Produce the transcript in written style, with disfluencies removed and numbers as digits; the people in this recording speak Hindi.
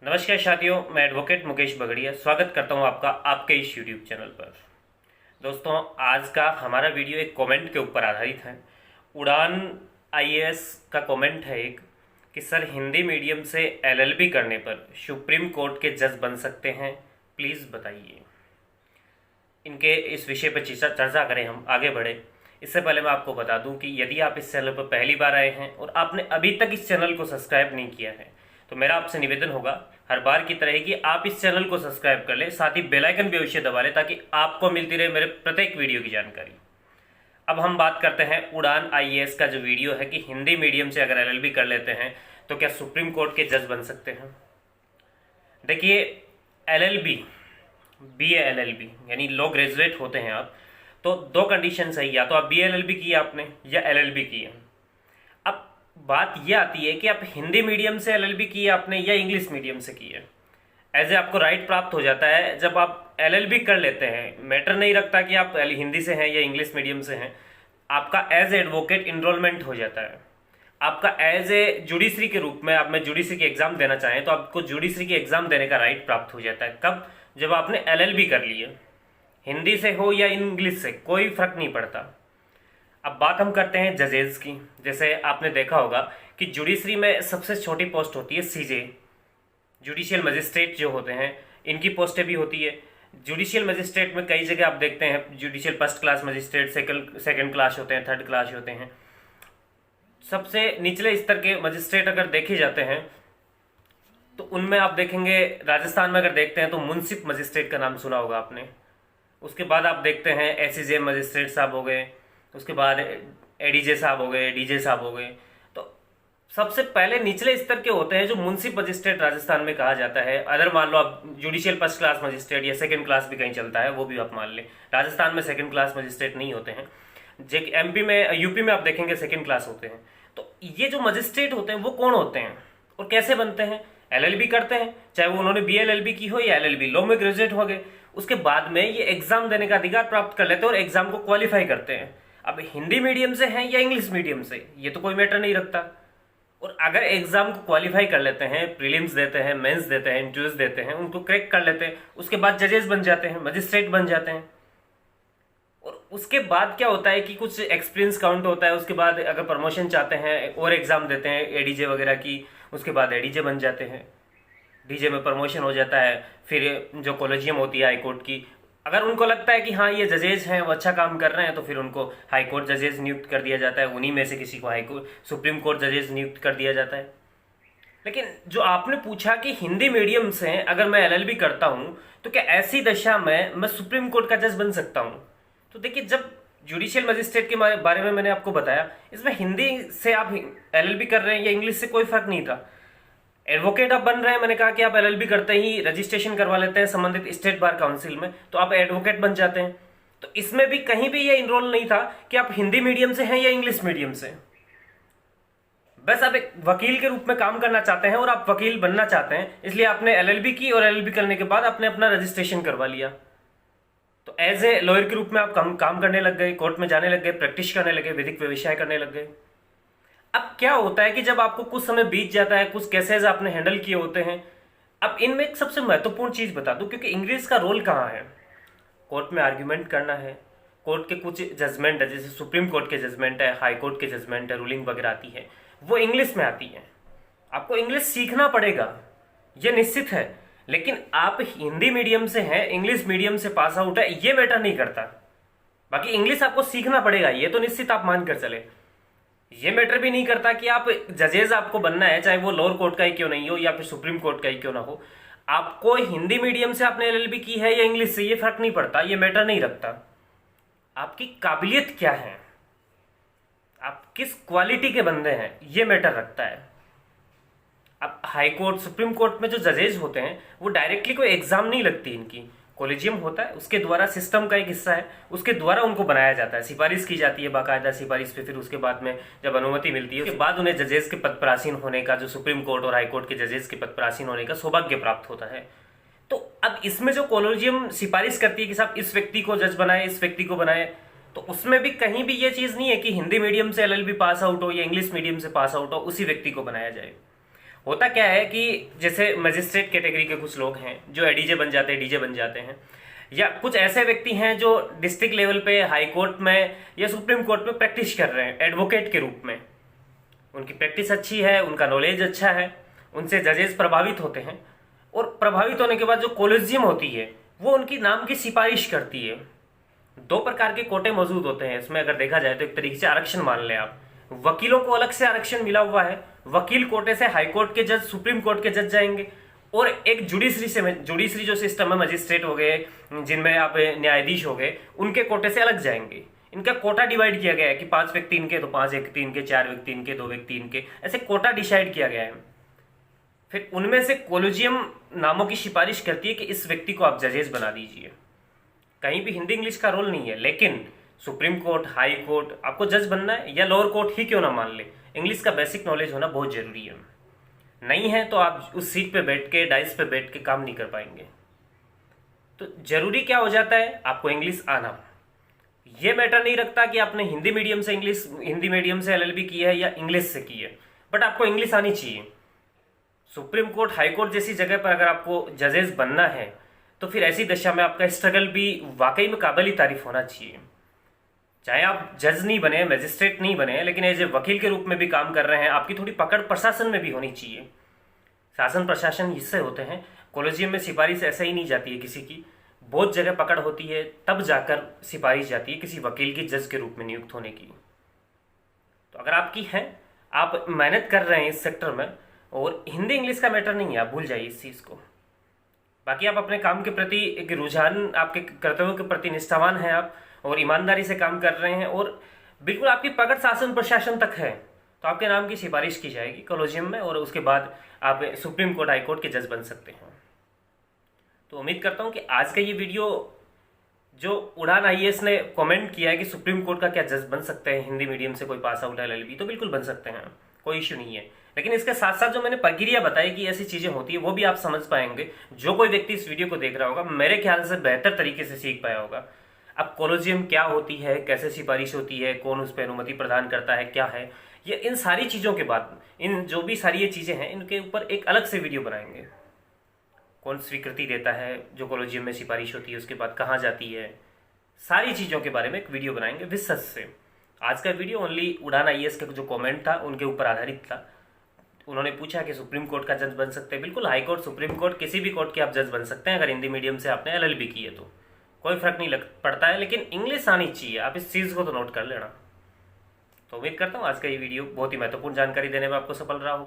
नमस्कार साथियों, मैं एडवोकेट मुकेश बगड़िया स्वागत करता हूं आपका आपके इस यूट्यूब चैनल पर। दोस्तों, आज का हमारा वीडियो एक कमेंट के ऊपर आधारित है। उड़ान आईएएस का कमेंट है एक कि सर, हिंदी मीडियम से एलएलबी करने पर सुप्रीम कोर्ट के जज बन सकते हैं, प्लीज़ बताइए। इनके इस विषय पर चर्चा करें, हम आगे बढ़े इससे पहले मैं आपको बता दूं कि यदि आप इस चैनल पर पहली बार आए हैं और आपने अभी तक इस चैनल को सब्सक्राइब नहीं किया है तो मेरा आपसे निवेदन होगा हर बार की तरह कि आप इस चैनल को सब्सक्राइब कर लें, साथ ही बेल आइकन भी अवश्य दबा लें ताकि आपको मिलती रहे मेरे प्रत्येक वीडियो की जानकारी। अब हम बात करते हैं उड़ान आईएएस का जो वीडियो है कि हिंदी मीडियम से अगर एलएलबी कर लेते हैं तो क्या सुप्रीम कोर्ट के जज बन सकते हैं। देखिए, एलएलबी बीए एलएलबी यानी लॉ ग्रेजुएट होते हैं आप, तो दो कंडीशन है, या तो आप बीए एलएलबी किए आपने या एलएलबी किए। अब बात यह आती है कि आप हिंदी मीडियम से एलएलबी किए आपने या इंग्लिश मीडियम से किए। एज ए आपको राइट प्राप्त हो जाता है जब आप एलएलबी कर लेते हैं। मैटर नहीं रखता कि आप हिंदी से हैं या इंग्लिश मीडियम से हैं, आपका एज एडवोकेट इनरोलमेंट हो जाता है। आपका एज ए जुडिशरी के रूप में आप में जुडिशरी की एग्जाम देना चाहें तो आपको जुडिशरी की एग्जाम देने का राइट प्राप्त हो जाता है। कब? जब आपने एलएलबी कर ली है, हिंदी से हो या इंग्लिश से, कोई फर्क नहीं पड़ता। अब बात हम करते हैं जजेस की। जैसे आपने देखा होगा कि जुडिशरी में सबसे छोटी पोस्ट होती है सीजे, जुडिशियल मजिस्ट्रेट जो होते हैं, इनकी पोस्टें भी होती है। जुडिशियल मजिस्ट्रेट में कई जगह आप देखते हैं judicial first class magistrate, second class होते हैं, थर्ड क्लास होते हैं। सबसे निचले स्तर के मजिस्ट्रेट अगर देखे जाते हैं तो उनमें आप देखेंगे, राजस्थान में अगर देखते हैं तो मुंसिफ मजिस्ट्रेट का नाम सुना होगा आपने। उसके बाद आप देखते हैं एससीजे मजिस्ट्रेट साहब हो गए, उसके बाद एडीजे साहब हो गए, डीजे साहब हो गए। तो सबसे पहले निचले स्तर के होते हैं जो मुंसिफ मजिस्ट्रेट राजस्थान में कहा जाता है। अदर मान लो आप जुडिशियल फर्स्ट क्लास मजिस्ट्रेट या सेकंड क्लास भी कहीं चलता है, वो भी आप मान लें। राजस्थान में सेकंड क्लास मजिस्ट्रेट नहीं होते हैं। एमपी में, यूपी में आप देखेंगे सेकंड क्लास होते हैं। तो ये जो मजिस्ट्रेट होते हैं वो कौन होते हैं और कैसे बनते हैं? एलएलबी करते हैं, चाहे वो उन्होंने बीएलएलबी की हो या एलएलबी, लॉ में ग्रेजुएट हो गए। उसके बाद में ये एग्जाम देने का अधिकार प्राप्त कर लेते हैं और एग्जाम को क्वालिफाई करते हैं। अब हिंदी मीडियम से हैं या इंग्लिश मीडियम से, ये तो कोई मैटर नहीं रखता। और अगर एग्जाम को क्वालिफाई कर लेते हैं, प्रीलिम्स देते हैं, मेंस देते हैं, इंटरव्यूज देते हैं, उनको क्रैक कर लेते हैं, उसके बाद जजेस बन जाते हैं, मजिस्ट्रेट बन जाते हैं। और उसके बाद क्या होता है कि कुछ एक्सपीरियंस काउंट होता है। उसके बाद अगर प्रमोशन चाहते हैं और एग्जाम देते हैं एडीजे वगैरह की, उसके बाद एडीजे बन जाते हैं, डीजे में प्रमोशन हो जाता है। फिर जो कॉलेजियम होती है हाईकोर्ट की, अगर उनको लगता है कि हाँ ये जजेज हैं, वो अच्छा काम कर रहे हैं, तो फिर उनको हाईकोर्ट जजेज नियुक्त कर दिया जाता है। उन्हीं में से किसी को हाईकोर्ट सुप्रीम कोर्ट जजेज नियुक्त कर दिया जाता है। लेकिन जो आपने पूछा कि हिंदी मीडियम से अगर मैं एलएलबी करता हूँ तो क्या ऐसी दशा में मैं सुप्रीम कोर्ट का जज बन सकता हूँ? तो देखिए, जब जुडिशियल मजिस्ट्रेट के बारे में मैंने आपको बताया, इसमें हिंदी से आप एलएलबी कर रहे हैं या इंग्लिश से कोई फर्क नहीं था। एडवोकेट आप बन रहे हैं, मैंने कहा कि आप एलएलबी करते ही रजिस्ट्रेशन करवा लेते हैं संबंधित स्टेट बार काउंसिल में, तो आप एडवोकेट बन जाते हैं। तो इसमें भी कहीं भी ये इनरोल नहीं था कि आप हिंदी मीडियम से हैं या इंग्लिश मीडियम से। बस आप एक वकील के रूप में काम करना चाहते हैं और आप वकील बनना चाहते हैं, इसलिए आपने एलएलबी की और एलएलबी करने के बाद आपने अपना रजिस्ट्रेशन करवा लिया। तो एज ए लॉयर के रूप में आप काम करने लग गए, कोर्ट में जाने लग गए, प्रैक्टिस करने लगे, विधिक व्यवसाय करने लग गए। अब क्या होता है कि जब आपको कुछ समय बीत जाता है, कुछ केसेस आपने हैंडल किए होते हैं। अब इनमें एक सबसे महत्वपूर्ण चीज बता दूं, क्योंकि इंग्लिश का रोल कहाँ है? कोर्ट में आर्ग्यूमेंट करना है, कोर्ट के कुछ जजमेंट है, जैसे सुप्रीम कोर्ट के जजमेंट है, हाई कोर्ट के जजमेंट है, रूलिंग वगैरह आती है, वो इंग्लिश में आती है। आपको इंग्लिश सीखना पड़ेगा, ये निश्चित है। लेकिन आप हिंदी मीडियम से हैं, इंग्लिश मीडियम से पास आउट है, ये मैटर नहीं करता। बाकी इंग्लिश आपको सीखना पड़ेगा, ये तो निश्चित आप मान कर चले। ये मैटर भी नहीं करता कि आप जजेज आपको बनना है, चाहे वो लोअर कोर्ट का ही क्यों नहीं हो या फिर सुप्रीम कोर्ट का ही क्यों ना हो। आपको हिंदी मीडियम से आपने एलएलबी की है या इंग्लिश से, ये फर्क नहीं पड़ता, ये मैटर नहीं रखता। आपकी काबिलियत क्या है, आप किस क्वालिटी के बंदे हैं, ये मैटर रखता है। अब हाई कोर्ट, सुप्रीम कोर्ट में जो जजेज होते हैं वो डायरेक्टली कोई एग्जाम नहीं लगती, इनकी कॉलेजियम होता है, उसके द्वारा सिस्टम का एक हिस्सा है, उसके द्वारा उनको बनाया जाता है, सिफारिश की जाती है बाकायदा सिफारिश पे। फिर उसके बाद में जब अनुमति मिलती है, उसके बाद उन्हें जजेस के पद पर आसीन होने का, जो सुप्रीम कोर्ट और हाई कोर्ट के जजेस के पद पर आसीन होने का सौभाग्य प्राप्त होता है। तो अब इसमें जो कॉलेजियम सिफारिश करती है कि साहब इस व्यक्ति को जज बनाए, इस व्यक्ति को बनाए, तो उसमें भी कहीं भी ये चीज नहीं है कि हिंदी मीडियम से एलएलबी पास आउट हो या इंग्लिश मीडियम से पास आउट हो उसी व्यक्ति को बनाया जाए। होता क्या है कि जैसे मजिस्ट्रेट कैटेगरी के कुछ लोग हैं जो एडीजे बन जाते हैं, डीजे बन जाते हैं, या कुछ ऐसे व्यक्ति हैं जो डिस्ट्रिक्ट लेवल पे हाई कोर्ट में या सुप्रीम कोर्ट में प्रैक्टिस कर रहे हैं एडवोकेट के रूप में। उनकी प्रैक्टिस अच्छी है, उनका नॉलेज अच्छा है, उनसे जजेस प्रभावित होते हैं, और प्रभावित होने के बाद जो कॉलेजियम होती है वो उनकी नाम की सिफारिश करती है। दो प्रकार के कोटे मौजूद होते हैं इसमें, अगर देखा जाए तो एक तरीके से आरक्षण मान लें आप। वकीलों को अलग से आरक्षण मिला हुआ है, वकील कोटे से हाई कोर्ट के जज, सुप्रीम कोर्ट के जज जाएंगे, और एक जुडिशरी से, जुडिशरी जो सिस्टम है, मजिस्ट्रेट हो गए जिनमें आप न्यायाधीश हो गए, उनके कोटे से अलग जाएंगे। इनका कोटा डिवाइड किया गया है कि 5 व्यक्ति इनके तो 5 व्यक्ति इनके, 4 व्यक्ति इनके, 2 व्यक्ति इनके, ऐसे कोटा डिसाइड किया गया है। फिर उनमें से कॉलेजियम नामों की सिफारिश करती है कि इस व्यक्ति को आप जजेस बना दीजिए। कहीं भी हिंदी इंग्लिश का रोल नहीं है, लेकिन सुप्रीम कोर्ट, हाई कोर्ट, आपको जज बनना है या लोअर कोर्ट ही क्यों ना मान ले, इंग्लिश का बेसिक नॉलेज होना बहुत जरूरी है। नहीं है तो आप उस सीट पे बैठ के, डाइस पे बैठ के काम नहीं कर पाएंगे। तो जरूरी क्या हो जाता है, आपको इंग्लिश आना। ये मैटर नहीं रखता कि आपने हिंदी मीडियम से एलएलबी की है या इंग्लिश से की है, बट आपको इंग्लिश आनी चाहिए। सुप्रीम कोर्ट, हाई कोर्ट जैसी जगह पर अगर आपको जजेस बनना है तो फिर ऐसी दशा में आपका स्ट्रगल भी वाकई में काबिल तारीफ होना चाहिए। चाहे आप जज नहीं बने, मैजिस्ट्रेट नहीं बने, लेकिन एज ए वकील के रूप में भी काम कर रहे हैं, आपकी थोड़ी पकड़ प्रशासन में भी होनी चाहिए। शासन प्रशासन हिस्से होते हैं, कॉलेजियम में सिफारिश ऐसे ही नहीं जाती है किसी की, बहुत जगह पकड़ होती है, तब जाकर सिफारिश जाती है किसी वकील की जज के रूप में नियुक्त होने की। तो अगर आपकी है, आप मेहनत कर रहे हैं इस सेक्टर में, और हिंदी इंग्लिश का मैटर नहीं है, आप भूल जाइए इस चीज़ को। बाकी आप अपने काम के प्रति एक रुझान, आपके कर्तव्यों के प्रति निष्ठावान हैं आप, और ईमानदारी से काम कर रहे हैं, और बिल्कुल आपकी पकड़ शासन प्रशासन तक है, तो आपके नाम की सिफारिश की जाएगी कॉलेजियम में, और उसके बाद आप सुप्रीम कोर्ट, हाई कोर्ट के जज बन सकते हैं। तो उम्मीद करता हूँ कि आज का ये वीडियो, जो उड़ान आईएएस ने कमेंट किया है कि सुप्रीम कोर्ट का क्या जज बन सकते हैं हिंदी मीडियम से कोई पास आउट एलएलबी, तो बिल्कुल बन सकते हैं, कोई इश्यू नहीं है। लेकिन इसके साथ साथ जो मैंने प्रक्रिया बताई कि ऐसी चीजें होती है, वो भी आप समझ पाएंगे। जो कोई व्यक्ति इस वीडियो को देख रहा होगा, मेरे ख्याल से बेहतर तरीके से सीख पाया होगा। अब कॉलेजियम क्या होती है, कैसे सिफारिश होती है, कौन उस पर अनुमति प्रदान करता है, क्या है ये, इन सारी चीज़ों के बाद, इन जो भी सारी ये चीज़ें हैं, इनके ऊपर एक अलग से वीडियो बनाएंगे। कौन स्वीकृति देता है जो कॉलेजियम में सिफारिश होती है, उसके बाद कहाँ जाती है, सारी चीज़ों के बारे में एक वीडियो बनाएंगे विशद से। आज का वीडियो ओनली उड़ान आईएएस का जो कमेंट था उनके ऊपर आधारित था। उन्होंने पूछा कि सुप्रीम कोर्ट का जज बन सकते हैं, बिल्कुल हाई कोर्ट, सुप्रीम कोर्ट, किसी भी कोर्ट के आप जज बन सकते हैं अगर हिंदी मीडियम से आपने एलएलबी की है, तो कोई फर्क नहीं पड़ता है, लेकिन इंग्लिश आनी चाहिए। आप इस चीज़ को तो नोट कर लेना। तो उम्मीद करता हूँ आज का ये वीडियो बहुत ही महत्वपूर्ण जानकारी देने में आपको सफल रहा होगा।